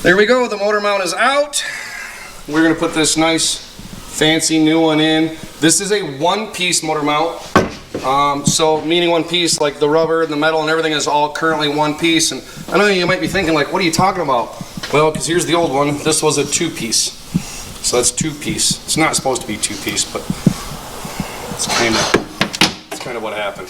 There we go, the motor mount is out. We're gonna put this nice fancy new one in. This is a one-piece motor mount. So meaning one piece, like the rubber and the metal and everything is all currently one piece. And I know you might be thinking like, what are you talking about? Well, because here's the old one. This was a two-piece. So that's two-piece. It's not supposed to be two-piece, but it's kind of what happened.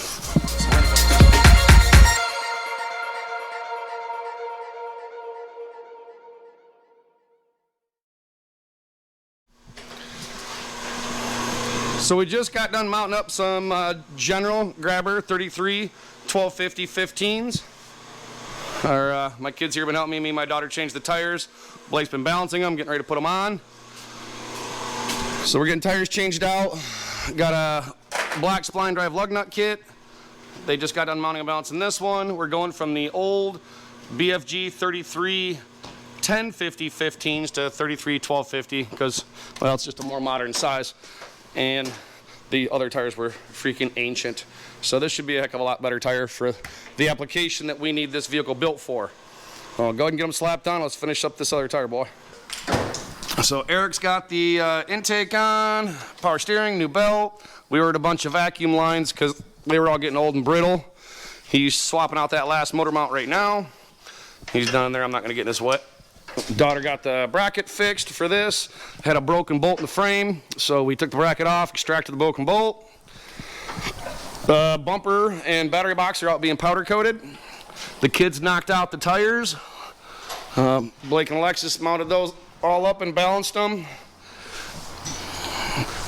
So we just got done mounting up some General Grabber 33 1250 15s. My kids here have been helping me and my daughter change the tires. Blake's been balancing them, getting ready to put them on. So we're getting tires changed out. Got a black spline drive lug nut kit. They just got done mounting and balancing this one. We're going from the old BFG 33 1050 15s to 33 1250 because, well, it's just a more modern size. And the other tires were freaking ancient. So this should be a heck of a lot better tire for the application that we need this vehicle built for. Go ahead and get them slapped on. Let's finish up this other tire, boy. So Eric's got the intake on, power steering, new belt. We ordered a bunch of vacuum lines because they were all getting old and brittle. He's swapping out that last motor mount right now. He's done there. I'm not going to get this wet. Daughter got the bracket fixed for this. Had a broken bolt in the frame, so we took the bracket off, extracted the broken bolt. Bumper and battery box are out being powder coated. The kids knocked out the tires. Blake and Alexis mounted those all up and balanced them.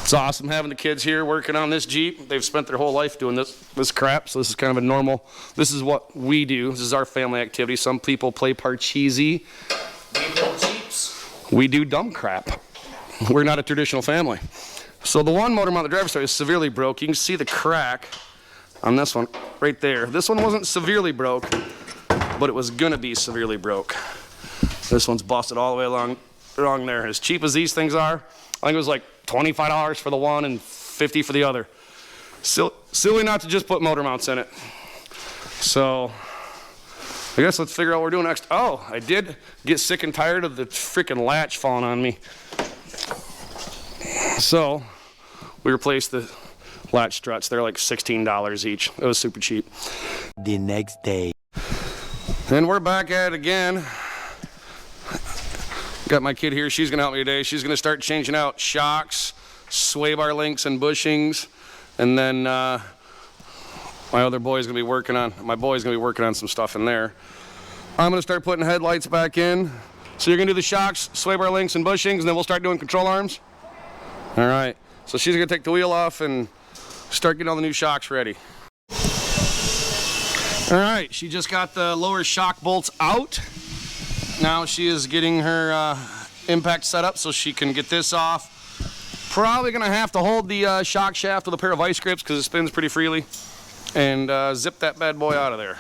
It's awesome having the kids here working on this Jeep. They've spent their whole life doing this crap, so this is kind of a normal, this is what we do. This is our family activity. Some people play Parcheesi. We build Jeeps. We do dumb crap. We're not a traditional family. So the one motor mount the driver's side is severely broke. You can see the crack on this one right there. This one wasn't severely broke, but it was gonna be severely broke. This one's busted all the way along there. As cheap as these things are, I think it was like $25 for the one and $50 for the other. Silly not to just put motor mounts in it. So I guess let's figure out what we're doing next. Oh, I did get sick and tired of the freaking latch falling on me. So we replaced the latch struts. They're like $16 each. It was super cheap. The next day. And we're back at it again. Got my kid here. She's going to help me today. She's going to start changing out shocks, sway bar links, and bushings. And then my boy's going to be working on some stuff in there. I'm going to start putting headlights back in. So you're going to do the shocks, sway bar links, and bushings, and then we'll start doing control arms? All right. So she's going to take the wheel off and start getting all the new shocks ready. All right. She just got the lower shock bolts out. Now she is getting her impact set up so she can get this off. Probably going to have to hold the shock shaft with a pair of vice grips because it spins pretty freely. And zip that bad boy out of there.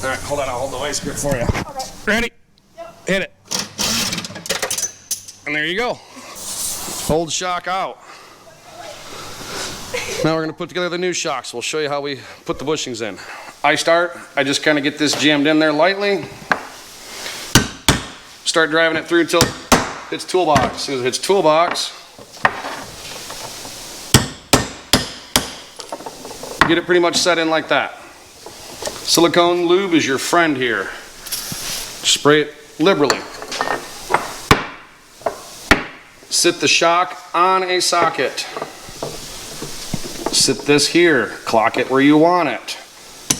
All right, hold on, I'll hold the vice grip for you. Okay. Ready? Yep. Hit it. And there you go. Hold the shock out. Now we're gonna put together the new shocks. We'll show you how we put the bushings in. I just kind of get this jammed in there lightly. Start driving it through until it's toolbox. As soon as it hits toolbox, get it pretty much set in like that. Silicone lube is your friend here. Spray it liberally. Sit the shock on a socket. Sit this here. Clock it where you want it.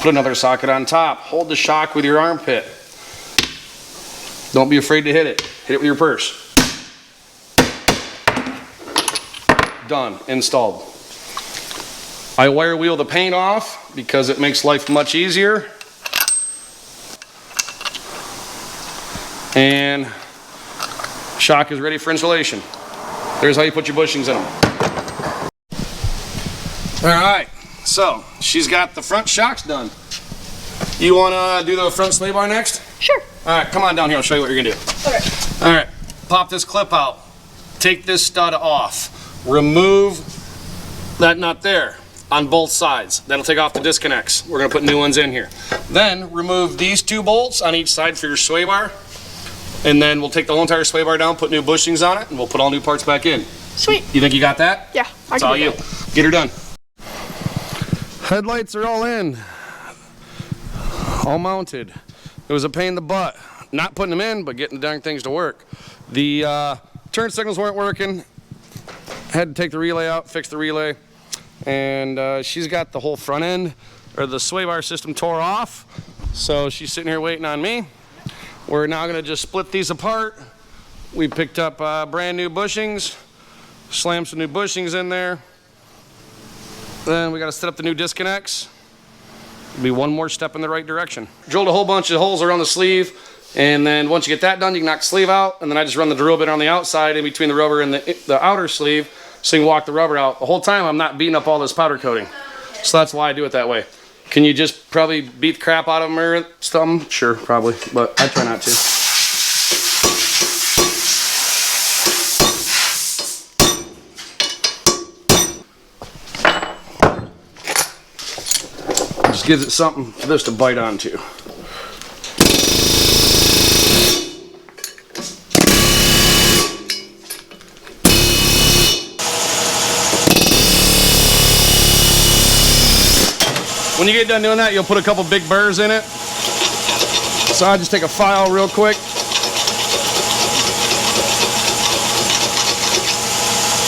Put another socket on top. Hold the shock with your armpit. Don't be afraid to hit it. Hit it with your purse. Done. Installed. I wire wheel the paint off because it makes life much easier. And shock is ready for installation. There's how you put your bushings in them. All right, so she's got the front shocks done. You want to do the front sway bar next? Sure. All right, come on down here. I'll show you what you're going to do. Okay. All right, pop this clip out. Take this stud off. Remove that nut there on both sides. That'll take off the disconnects. We're going to put new ones in here. Then remove these two bolts on each side for your sway bar. And then we'll take the whole entire sway bar down, put new bushings on it, and we'll put all new parts back in. Sweet. You think you got that? Yeah, That's all you. Get her done. Headlights are all in. All mounted. It was a pain in the butt. Not putting them in, but getting the darn things to work. The turn signals weren't working. Had to take the relay out, fix the relay. And she's got the whole front end, or the sway bar system tore off. So she's sitting here waiting on me. We're now gonna just split these apart. We picked up brand new bushings, slammed some new bushings in there. Then we gotta set up the new disconnects. It'll be one more step in the right direction. Drilled a whole bunch of holes around the sleeve, and then once you get that done, you can knock the sleeve out, and then I just run the drill bit on the outside in between the rubber and the outer sleeve, so you can walk the rubber out. The whole time I'm not beating up all this powder coating. So that's why I do it that way. Can you just probably beat the crap out of them or something? Sure, probably, but I try not to. Just gives it something for this to bite onto. When you get done doing that, you'll put a couple big burrs in it. So I just take a file real quick.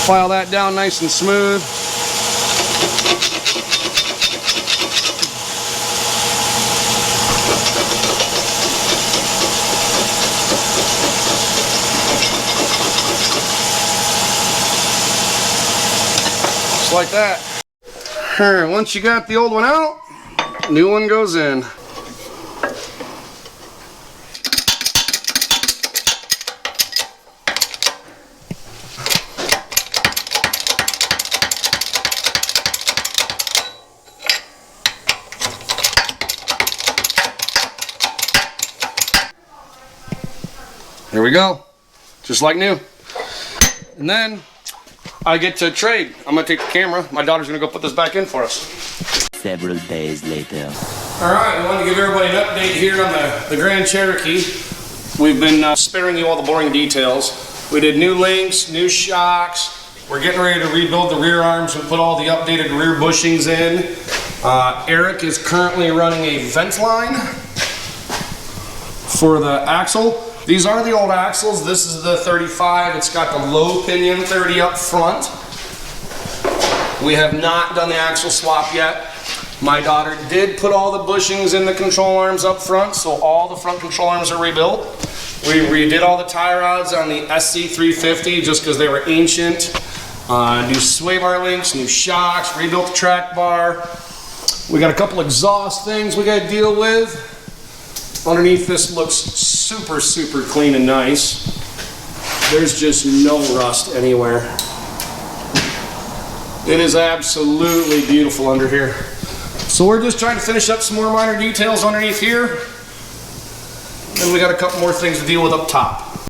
File that down nice and smooth. Just like that. Once you got the old one out, new one goes in. There we go, just like new. And then I get to trade. I'm gonna take the camera. My daughter's gonna go put this back in for us. Several days later. All right, I wanted to give everybody an update here on the Grand Cherokee. We've been sparing you all the boring details. We did new links, new shocks. We're getting ready to rebuild the rear arms and put all the updated rear bushings in. Eric is currently running a vent line for the axle. These are the old axles. This is the 35. It's got the low pinion 30 up front. We have not done the axle swap yet. My daughter did put all the bushings in the control arms up front, so all the front control arms are rebuilt. We redid all the tie rods on the SC350 just because they were ancient. New sway bar links, new shocks, rebuilt the track bar. We got a couple exhaust things we got to deal with. Underneath this looks super, super clean and nice. There's just no rust anywhere. It is absolutely beautiful under here. So we're just trying to finish up some more minor details underneath here. And we got a couple more things to deal with up top.